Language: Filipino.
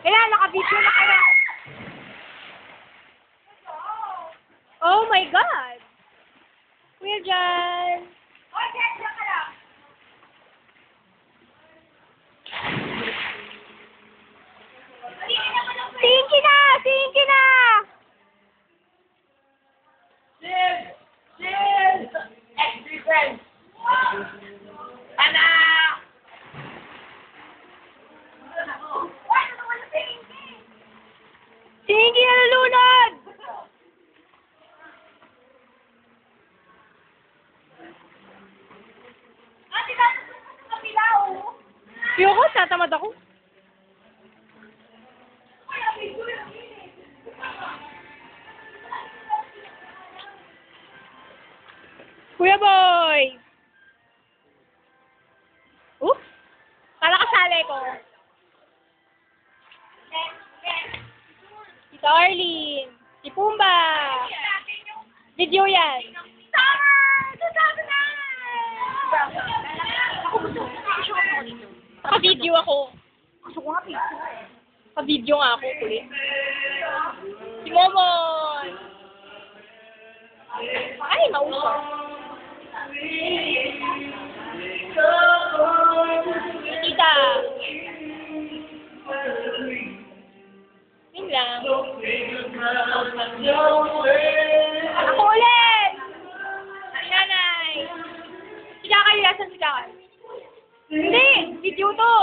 Kailan, naka-video na kaya. Oh my God! Kuya Jan! Oh, Jan, diyan ka lang! Tingin na! Tingin na! Chill! Chill! Ex-friend! Anak! Tingin na nalunod! Ate, nasa sa kabila, oh! Yoko, tatamad ako. Kuya Boy! Kala kasali ko. Si Darlene. Si Pumba. Video yan. Naka-video ako. Gusto ko nga pizza. Naka-video nga ako. Kulit. Si Momon. Ay, mausap. Tita. Yun lang. Ako ulit! Si nanay. Si Kakay, nasan si Kakay? Hindi! Video to!